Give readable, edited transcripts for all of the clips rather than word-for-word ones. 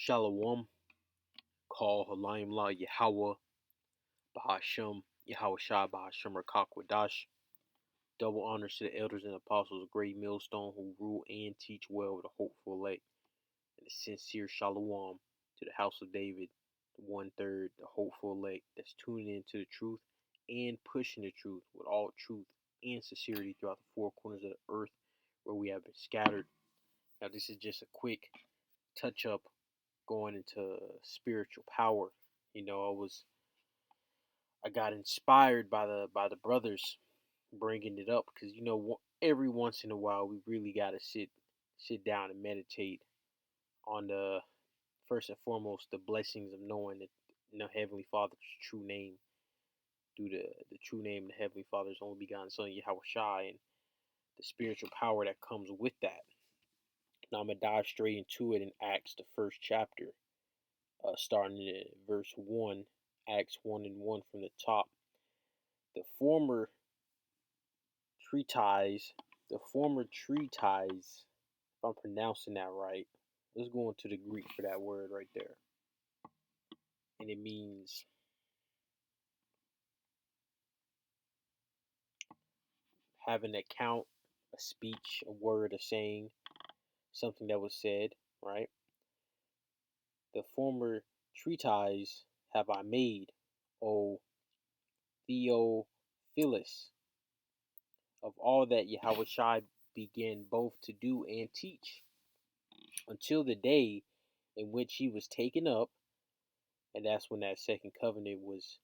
Shalom, call Halayim La Yahweh, Bahashem, Yahweh Shai, Bahashem Rakakwadash. Double honors to the elders and apostles of Great Millstone who rule and teach well with a hopeful elect. And a sincere shalom to the house of David, the 1/3, the hopeful elect that's tuning into the truth and pushing the truth with all truth and sincerity throughout the four corners of the earth where we have been scattered. Now, this is just a quick touch up going into spiritual power. I got inspired by the brothers bringing it up because every once in a while we really got to sit down and meditate on the first and foremost the blessings of knowing that Heavenly Father's true name, through the true name of the Heavenly Father's only begotten Son Yahweh Shai, and the spiritual power that comes with that. Now I'm gonna dive straight into it in Acts, the first chapter, starting at verse 1. Acts 1:1 from the top. The former treatise, if I'm pronouncing that right, let's go into the Greek for that word right there. And it means have an account, a speech, a word, a saying, something that was said, right? The former treatise have I made, O Theophilus, of all that Yahweh Shai began both to do and teach, until the day in which he was taken up, and that's when that second covenant was,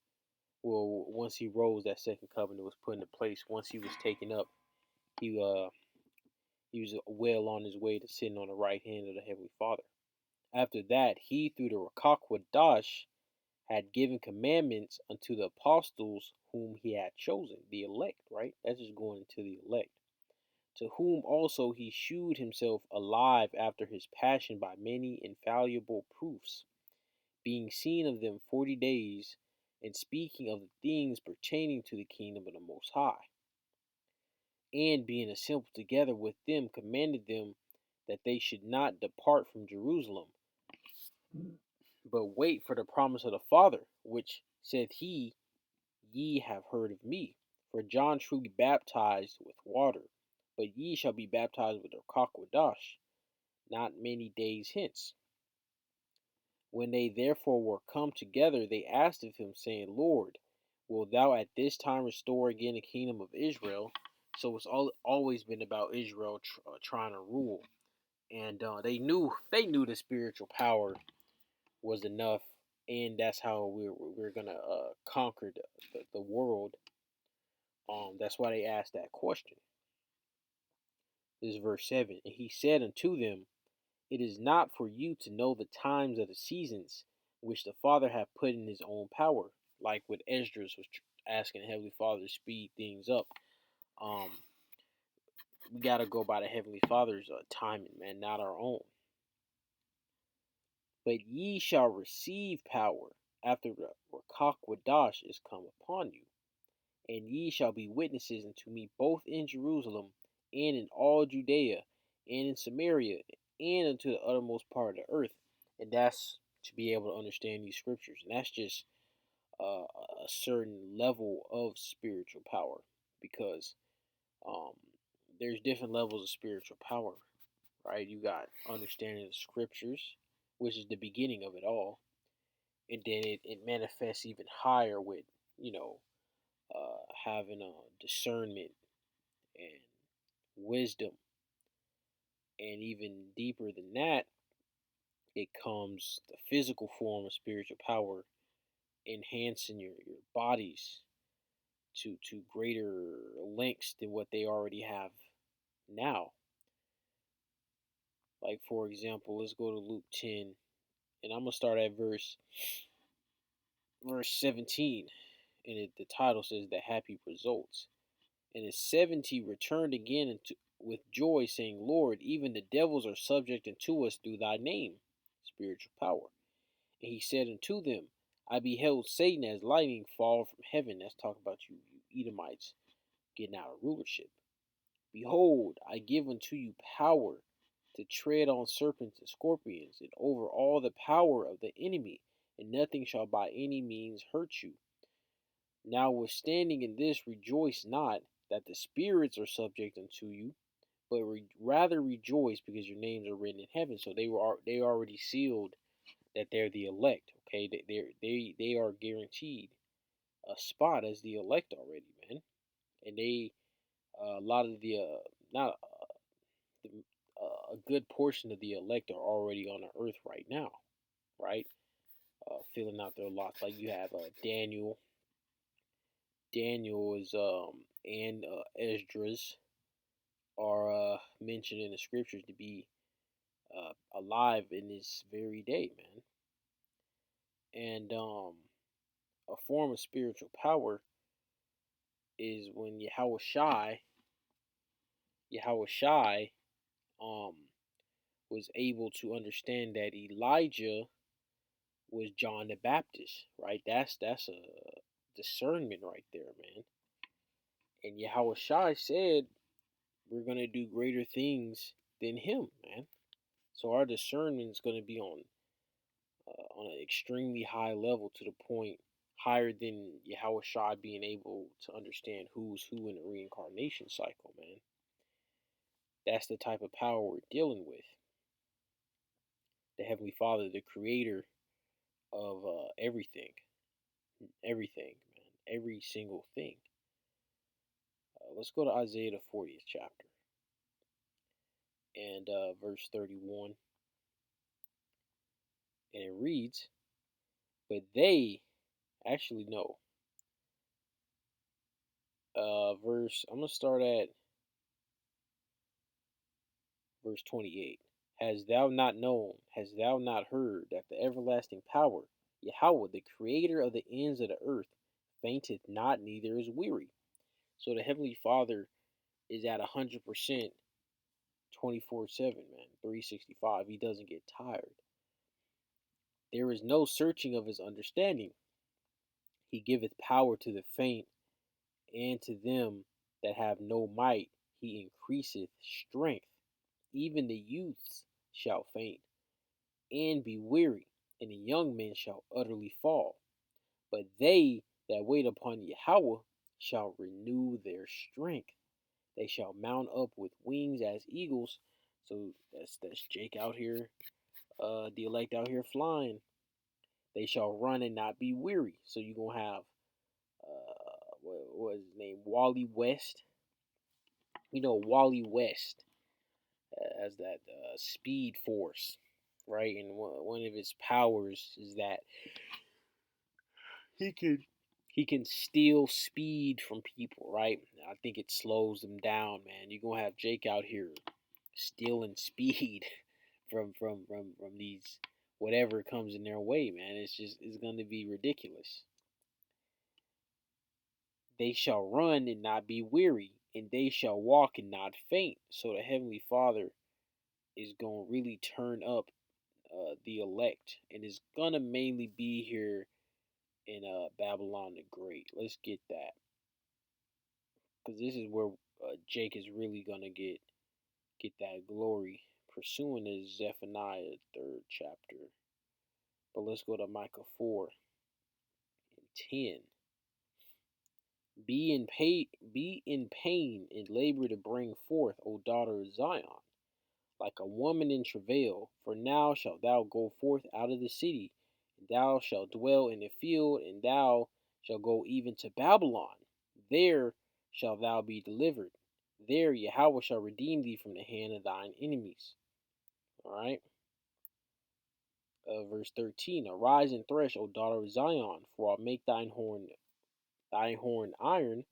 once he rose, that second covenant was put into place. Once he was taken up, he was well on his way to sitting on the right hand of the Heavenly Father. After that, he, through the Rakakwadash, had given commandments unto the apostles whom he had chosen, the elect, right? That's just going into the elect. To whom also he shewed himself alive after his passion by many infallible proofs, being seen of them 40 days, and speaking of the things pertaining to the kingdom of the Most High. And being assembled together with them, commanded them that they should not depart from Jerusalem, but wait for the promise of the Father, which saith he, ye have heard of me. For John truly baptized with water, but ye shall be baptized with the Rakakwadash not many days hence. When they therefore were come together, they asked of him, saying, Lord, wilt thou at this time restore again the kingdom of Israel? So it's always been about Israel trying to rule, and they knew the spiritual power was enough, and that's how we're gonna conquer the world. That's why they asked that question. This is verse 7. And he said unto them, it is not for you to know the times of the seasons which the Father hath put in his own power, like what Esdras was asking the Heavenly Father to speed things up. We got to go by the Heavenly Father's timing, man, not our own. But ye shall receive power after the Rakakwadash is come upon you, and ye shall be witnesses unto me both in Jerusalem and in all Judea and in Samaria and unto the uttermost part of the earth. And that's to be able to understand these scriptures. And that's just a certain level of spiritual power, because um, there's different levels of spiritual power, right? You got understanding the scriptures, which is the beginning of it all. And then it manifests even higher with, having a discernment and wisdom. And even deeper than that, it comes the physical form of spiritual power, enhancing your bodies to greater lengths than what they already have now. Like, for example, let's go to Luke 10, and I'm going to start at verse 17. And the title says the happy results. And the 70 returned again with joy, saying, Lord, even the devils are subject unto us through thy name. Spiritual power. And he said unto them, I beheld Satan as lightning fall from heaven. That's talking about you Edomites getting out of rulership. Behold, I give unto you power to tread on serpents and scorpions, and over all the power of the enemy, and nothing shall by any means hurt you. Notwithstanding in this, rejoice not that the spirits are subject unto you, but rather rejoice because your names are written in heaven. So they already sealed that they're the elect. Okay, they are guaranteed a spot as the elect already, man. And they a lot of the not the, a good portion of the elect are already on the earth right now, right? Filling out their lots. Like you have Daniel. Daniel is and Esdras are mentioned in the scriptures to be alive in this very day, man. And a form of spiritual power is when Yahweh Shai um was able to understand that Elijah was John the Baptist, right? That's a discernment right there, man. And Yahweh Shai said we're gonna do greater things than him, man. So our discernment is gonna be on an extremely high level, to the point higher than Yahweh Shai being able to understand who's who in the reincarnation cycle, man. That's the type of power we're dealing with. The Heavenly Father, the creator of everything, man, every single thing. Let's go to Isaiah the 40th chapter and verse 31, and it reads, "But they actually no." I'm gonna start at verse 28. Hast thou not known, hast thou not heard, that the everlasting power, Yahweh, the creator of the ends of the earth, fainteth not, neither is weary? So the Heavenly Father is at 100% 24/7, man, 365. He doesn't get tired. There is no searching of his understanding. He giveth power to the faint, and to them that have no might he increaseth strength. Even the youths shall faint and be weary, and the young men shall utterly fall. But they that wait upon Yahweh shall renew their strength. They shall mount up with wings as eagles. So that's Jake out here, the elect out here flying. They shall run and not be weary. So you're gonna have what is his name? Wally West. You know Wally West as that speed force, right? And one of his powers is that he can he can steal speed from people, right? I think it slows them down, man. You're gonna have Jake out here stealing speed from these whatever comes in their way, man. It's gonna be ridiculous. They shall run and not be weary, and they shall walk and not faint. So the Heavenly Father is gonna really turn up the elect, and it's gonna mainly be here in Babylon the Great. Let's get that, because this is where Jake is really gonna get that glory, pursuing the Zephaniah 3rd chapter. But let's go to Micah 4:10. Be in pain and labor to bring forth, O daughter of Zion, like a woman in travail. For now shalt thou go forth out of the city, and thou shalt dwell in the field, and thou shalt go even to Babylon. There shalt thou be delivered. There Yahweh shall redeem thee from the hand of thine enemies. All right. Verse 13. Arise and thresh, O daughter of Zion, for I'll make thine horn iron.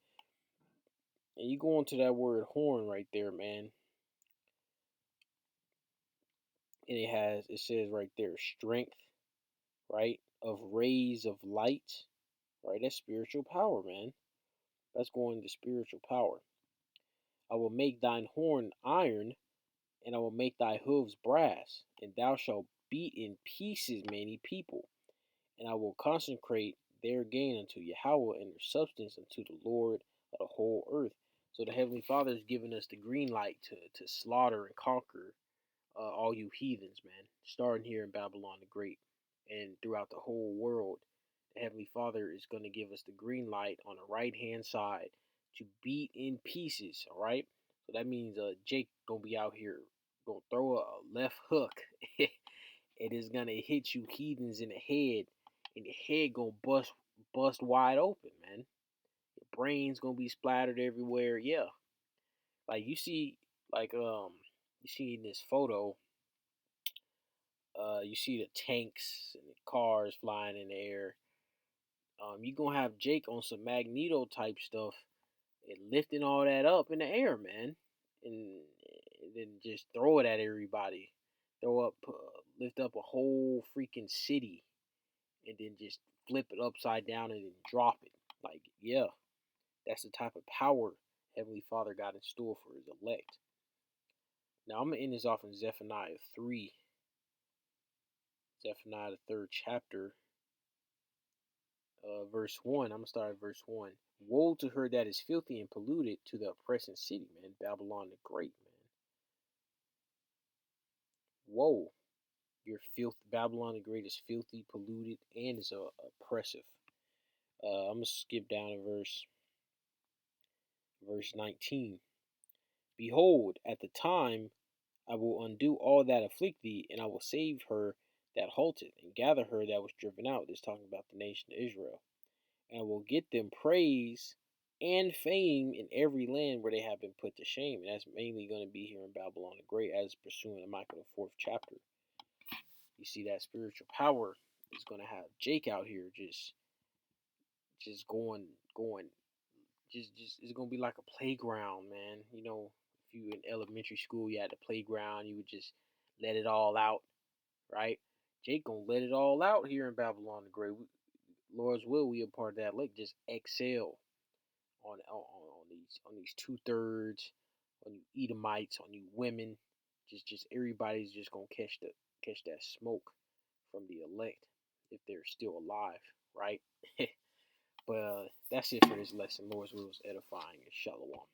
And you go into that word horn right there, man. And it says right there, strength, right? Of rays of light, right? That's spiritual power, man. That's going to spiritual power. I will make thine horn iron, and I will make thy hooves brass, and thou shalt beat in pieces many people, and I will consecrate their gain unto Yahweh, and their substance unto the Lord of the whole earth. So the Heavenly Father has given us the green light to slaughter and conquer all you heathens, man, starting here in Babylon the Great and throughout the whole world. The Heavenly Father is going to give us the green light on the right hand side to beat in pieces, all right? So that means Jake going to be out here, going to throw a left hook. It is going to hit you heathens in the head, and your head going to bust wide open, man. Your brain's going to be splattered everywhere. Yeah. Like you see in this photo, you see the tanks and the cars flying in the air. You gonna have Jake on some Magneto type stuff and lifting all that up in the air, man, and then just throw it at everybody. Lift up a whole freaking city, and then just flip it upside down and then drop it. Like, yeah, that's the type of power Heavenly Father got in store for His elect. Now I'm gonna end this off in Zephaniah 3, Zephaniah the third chapter, verse 1. I'm going to start at verse 1. Woe to her that is filthy and polluted, to the oppressing city, man. Babylon the Great, man. Woe. Your filth, Babylon the Great is filthy, polluted, and is oppressive. I'm going to skip down to verse 19. Behold, at the time I will undo all that afflict thee, and I will save her that halted, and gather her that was driven out. This is talking about the nation of Israel. And will get them praise and fame in every land where they have been put to shame. And that's mainly going to be here in Babylon the Great, as pursuing in Micah the fourth chapter. You see that spiritual power is going to have Jake out here just going, just it's going to be like a playground, man. You know, if you in elementary school, you had the playground, you would just let it all out, right? Jake gonna let it all out here in Babylon the Great. Lord's will, we a part of that lake. Just excel on these 2/3, on you Edomites, on you women. Just everybody's just gonna catch that smoke from the elect if they're still alive, right? But that's it for this lesson. Lord's will is edifying and shalom.